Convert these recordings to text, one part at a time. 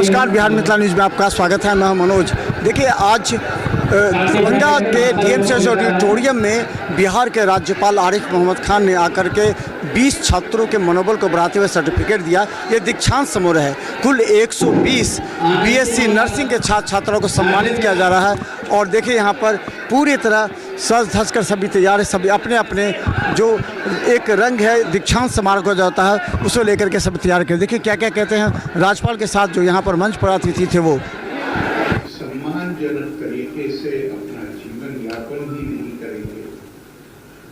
नमस्कार, बिहार मिथिला न्यूज़ में आपका स्वागत है। मैं मनोज। देखिए, आज दरभंगा के डीएमसीएच ऑडिटोरियम में बिहार के राज्यपाल आरिफ मोहम्मद खान ने आकर के 20 छात्रों के मनोबल को बढ़ाते हुए सर्टिफिकेट दिया। ये दीक्षांत समारोह है। कुल 120 बीएससी नर्सिंग के छात्र छात्राओं को सम्मानित किया जा रहा है। और देखिए, यहाँ पर पूरी तरह सज धज कर सभी तैयार है। सभी अपने अपने जो एक रंग है दीक्षांत समारोह को जाता है, उसको लेकर के सभी तैयार कर। देखिए क्या क्या कहते हैं राज्यपाल के साथ जो यहाँ पर मंच पर अतिथि थे वो। सम्मानजनक तरीके से अपना जीवन यापन ही नहीं करेंगे,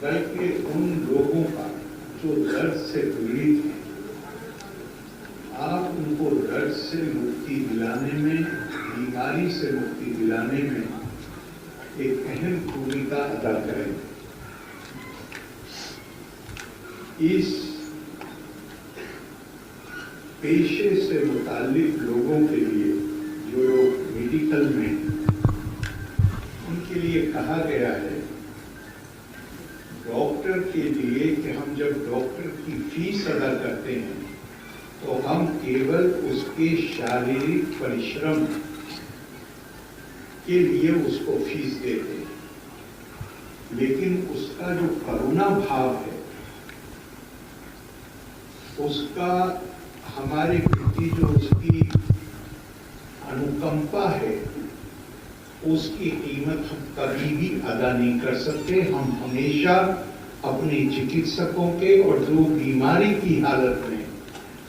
बल्कि उन लोगों का जो दर्द से पीड़ित हैं, आप उनको दर्द से मुक्ति दिलाने में, बीमारी से मुक्ति दिलाने में एक अहम भूमिका अदा करेंगे। इस पेशे से मुताल्लिक लोगों के लिए, जो लोग मेडिकल में, उनके लिए कहा गया है डॉक्टर के लिए कि हम जब डॉक्टर की फीस अदा करते हैं तो हम केवल उसके शारीरिक परिश्रम के लिए उसको फीस देते हैं, लेकिन उसका जो करुणा भाव है, उसका हमारे प्रति जो उसकी अनुकंपा है, उसकी कीमत हम कभी भी अदा नहीं कर सकते। हम हमेशा अपने चिकित्सकों के और जो बीमारी की हालत में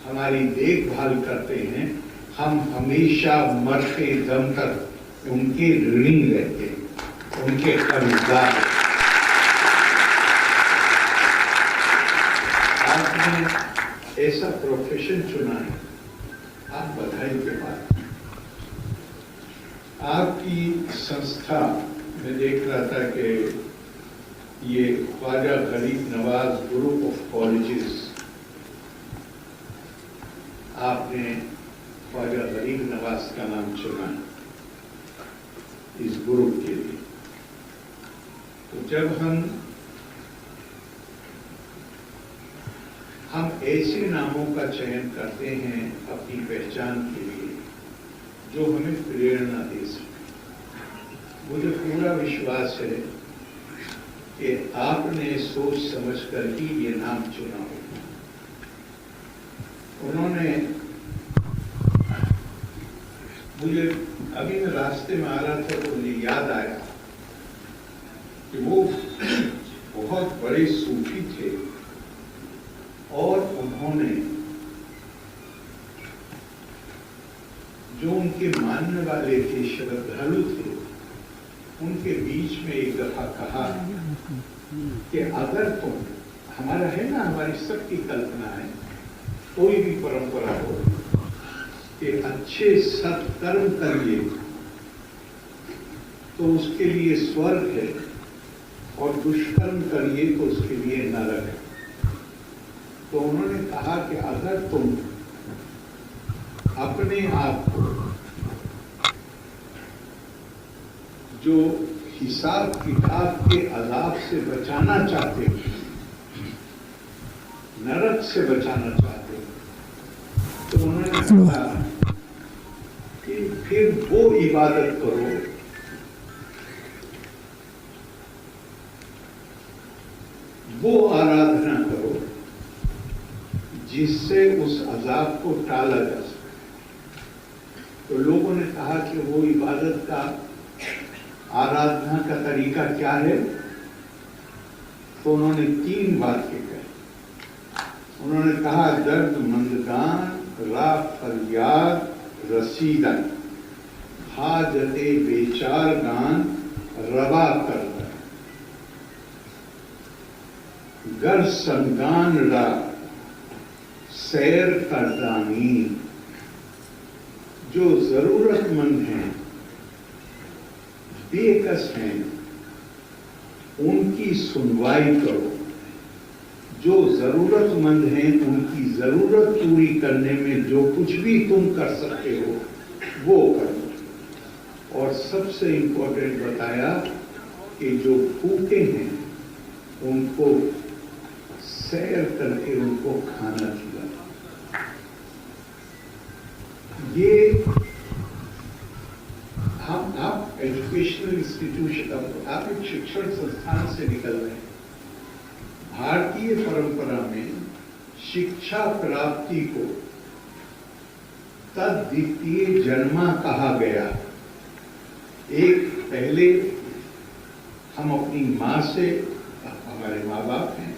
हमारी देखभाल करते हैं, हम हमेशा मरते दम तक उनके ऋणी रहते हैं, उनके कर्जदार। आपने ऐसा प्रोफेशन चुना है, आप बधाई के बाद। आपकी संस्था में देख रहा था कि ये ख्वाजा गरीब नवाज ग्रुप ऑफ कॉलेजेस, आपने ख्वाजा गरीब नवाज का नाम चुना है इस ग्रुप के लिए। तो जब हम ऐसे नामों का चयन करते हैं अपनी पहचान के लिए जो हमें प्रेरणा दे सके, मुझे पूरा विश्वास है कि आपने सोच समझ कर ही ये नाम चुना होगा। उन्होंने मुझे, अभी मैं रास्ते में आ रहा था तो मुझे याद आया कि वो बहुत बड़े सूफी थे और उन्होंने जो उनके मानने वाले थे, श्रद्धालु थे, उनके बीच में एक दफा कहा कि अगर तुम, हमारा है ना, हमारी सबकी कल्पना है, कोई भी परंपरा हो कि अच्छे सत्कर्म करिए तो उसके लिए स्वर्ग है और दुष्कर्म करिए तो उसके लिए नरक है। तो उन्होंने कहा कि अगर तुम अपने आप को जो हिसाब किताब के अजाब से बचाना चाहते हो, नरक से बचाना चाहते हो, तो उन्होंने कहा कि फिर वो इबादत करो वो आराधना करो जिससे उस अजाब को टाला जा सके। तो लोगों ने कहा कि वो इबादत का, आराधना का तरीका क्या है? तो उन्होंने 3 वाक्य कहे। उन्होंने कहा दर्द मंदगान रा फरियाद रसीदन हाजते बेचार गान रवा कर गर संगान रा सैर करदानी। जो जरूरतमंद हैं, बेकस हैं, उनकी सुनवाई करो। जो जरूरतमंद हैं उनकी जरूरत पूरी करने में जो कुछ भी तुम कर सकते हो वो करो। और सबसे इंपॉर्टेंट बताया कि जो भूखे हैं उनको सैर करके उनको खाना खिलाओ। ये एजुकेशनल इंस्टीट्यूशन, आप एक शिक्षण संस्थान से निकल रहे हैं। भारतीय परंपरा में शिक्षा प्राप्ति को तद्वितीय जन्मा कहा गया। एक पहले हम अपनी माँ से, हमारे माँ बाप हैं,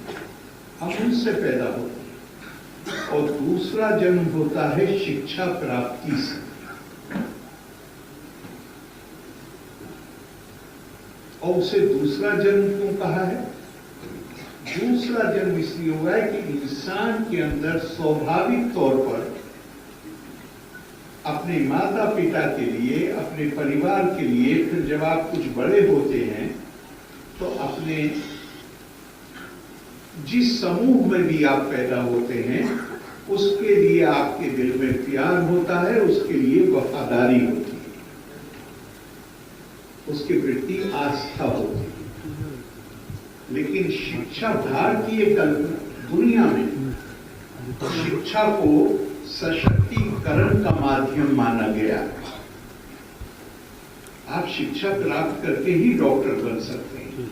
हम उनसे पैदा होते हैं, और दूसरा जन्म होता है शिक्षा प्राप्ति से। और उसे दूसरा जन्म क्यों कहा है? दूसरा जन्म इसलिए हुआ है कि इंसान के अंदर स्वाभाविक तौर पर अपने माता पिता के लिए, अपने परिवार के लिए, फिर जब आप कुछ बड़े होते हैं तो अपने जिस समूह में भी आप पैदा होते हैं उसके लिए आपके दिल में प्यार होता है, उसके लिए वफादारी होती है, उसके प्रति आस्था होती है। लेकिन शिक्षा भारतीय कल्पना दुनिया में शिक्षा को सशक्तिकरण का माध्यम माना गया। आप शिक्षा प्राप्त करके ही डॉक्टर बन सकते हैं,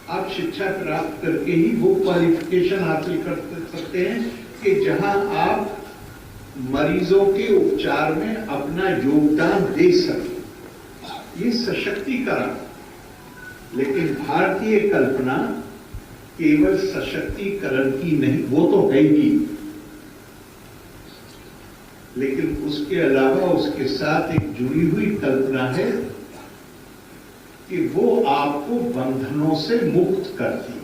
आप शिक्षा प्राप्त करके ही वो क्वालिफिकेशन हासिल कर सकते हैं कि जहां आप मरीजों के उपचार में अपना योगदान दे सकें। ये सशक्तिकरण। लेकिन भारतीय कल्पना केवल सशक्तिकरण की नहीं, वो तो है ही, लेकिन उसके अलावा उसके साथ एक जुड़ी हुई कल्पना है कि वो आपको बंधनों से मुक्त करती।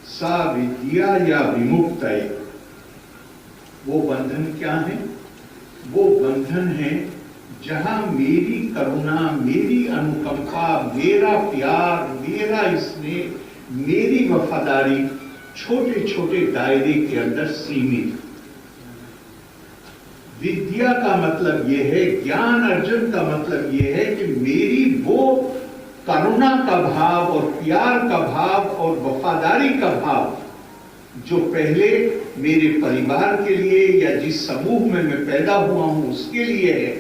सा विद्या या विमुक्तये, वो बंधन क्या है? वो बंधन है जहां मेरी करुणा, मेरी अनुकंपा, मेरा प्यार, मेरा स्नेह, मेरी वफादारी छोटे छोटे दायरे के अंदर सीमित। विद्या का मतलब यह है, ज्ञान अर्जन का मतलब यह है कि मेरी वो करुणा का भाव और प्यार का भाव और वफादारी का भाव जो पहले मेरे परिवार के लिए या जिस समूह में मैं पैदा हुआ हूं उसके लिए है।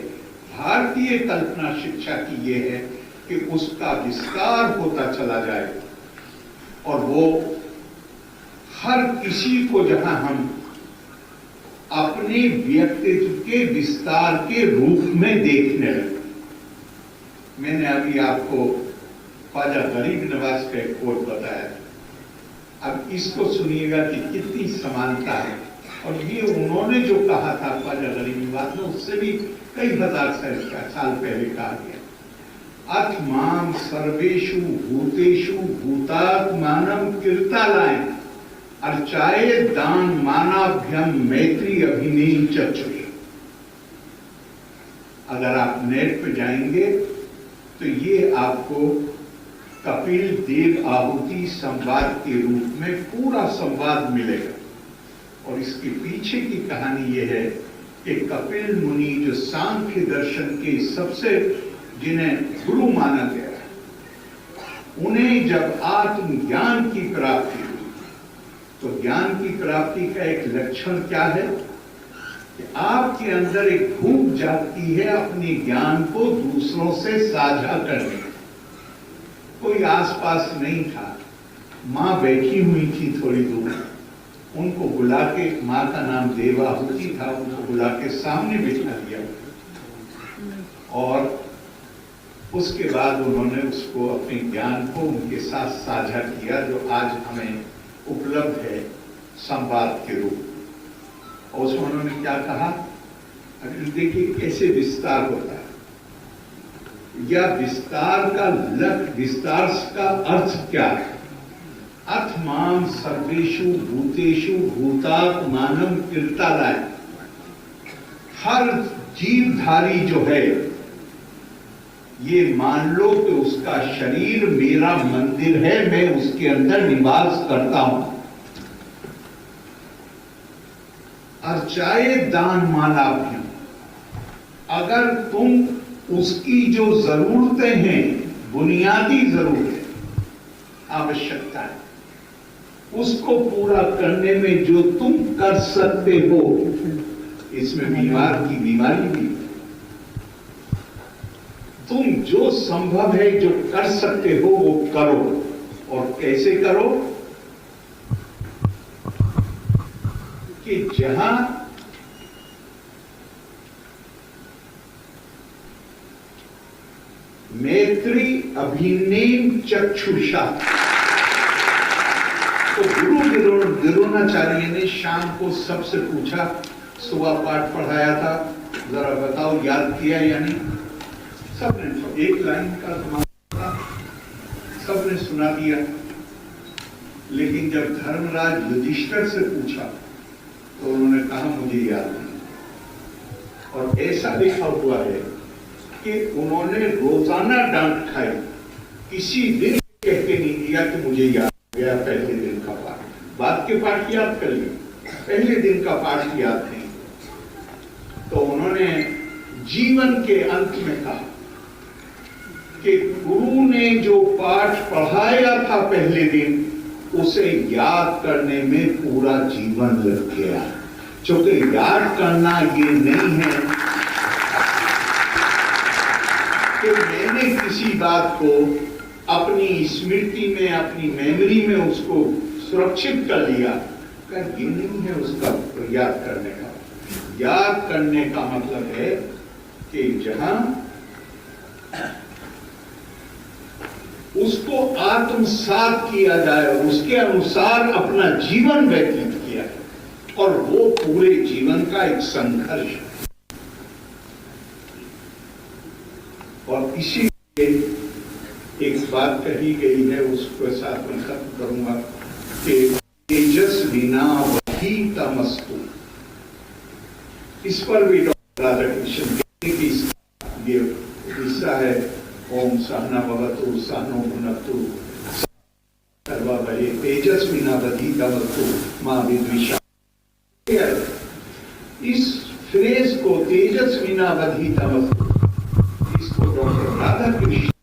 भारतीय कल्पना शिक्षा की यह है कि उसका विस्तार होता चला जाए और वो हर किसी को जहां हम अपने व्यक्तित्व के विस्तार के रूप में देखने लगे। मैंने अभी आपको ख्वाजा गरीब नवाज का एक कोट बताया, अब इसको सुनिएगा कि कितनी समानता है। और ये उन्होंने जो कहा था ख्वाजा गरीब नवाज ने, उससे भी कई हजार साल पहले कहा गया। अथमाम सर्वेषु भूतेषु भूतात्मानं कीर्तालयं अर्चाए दान मानाभ्यम मैत्री अभिनय चक्षुष। अगर आप नेट पे जाएंगे तो ये आपको कपिल देव आहुति संवाद के रूप में पूरा संवाद मिलेगा। और इसके पीछे की कहानी ये है कि कपिल मुनि जो सांख्य दर्शन के सबसे जिन्हें गुरु माना गया, उन्हें जब आत्मज्ञान की प्राप्ति हुई तो ज्ञान की प्राप्ति का एक लक्षण क्या है कि आपके अंदर एक भूख जागती है अपने ज्ञान को दूसरों से साझा करने। कोई आसपास नहीं था, माँ बैठी हुई थी थोड़ी दूर, उनको बुला के, माँ का नाम देवाहुति था, उनको बुला के सामने बिठा दिया और उसके बाद उन्होंने उसको अपने ज्ञान को उनके साथ साझा किया जो आज हमें उपलब्ध है संवाद के रूप। और उसमें उन्होंने क्या कहा, अगर देखिए कैसे विस्तार होता है, या विस्तार का लक्ष्य, विस्तार का अर्थ क्या है? अथमाम सर्वेषु भूतेषु भूतात्मानं कीर्तालयं। हर जीवधारी जो है ये मान लो कि उसका शरीर मेरा मंदिर है, मैं उसके अंदर निवास करता हूं। अर्चाए दान मालाभ्यम, अगर तुम उसकी जो जरूरतें हैं, बुनियादी जरूरतें, आवश्यकताएं, उसको पूरा करने में जो तुम कर सकते हो, इसमें बीमार की बीमारी भी, तुम जो संभव है, जो कर सकते हो वो करो। और कैसे करो? कि जहां मैत्री अभिनेम चक्षुषा, तो द्रोणाचार्य ने शाम को सबसे पूछा, सुबह पाठ पढ़ाया था, जरा बताओ याद किया या नहीं? सबने एक लाइन का था, सबने सुना दिया। लेकिन जब धर्मराज युधिष्ठिर से पूछा तो उन्होंने कहा मुझे याद नहीं। और ऐसा लिखा हुआ है कि उन्होंने रोजाना डांट खाई, किसी दिन कह के नहीं दिया कि मुझे याद गया पहले दिन का पाठ। बाद के पाठ याद कर लिया, पहले दिन का पाठ याद नहीं। तो उन्होंने जीवन के अंत में कहा कि गुरु ने जो पाठ पढ़ाया था पहले दिन, उसे याद करने में पूरा जीवन लग गया। क्योंकि याद करना ये नहीं है कि मैंने किसी बात को अपनी स्मृति में, अपनी मेमोरी में उसको सुरक्षित कर लिया, ये नहीं है उसका याद करने का। याद करने का मतलब है कि जहां उसको आत्मसात किया जाए, उसके अनुसार अपना जीवन व्यतीत किया है, और वो पूरे जीवन का एक संघर्ष है। और इसीलिए एक बात कही गई है, उसको साथ में खत्म करूंगा कि तेजस्विना वही तमस्तु। इस पर भी डॉक्टर राधाकृष्ण की ये हिस्सा है, ओम सहना भवतु सहनो भुनक्तु सर्वभये तेजस्विनावधीतमस्तु मां विद्विषा। इस फ्रेज को तेजस्विनावधीतमस्तु, इसको डॉक्टर राधाकृष्ण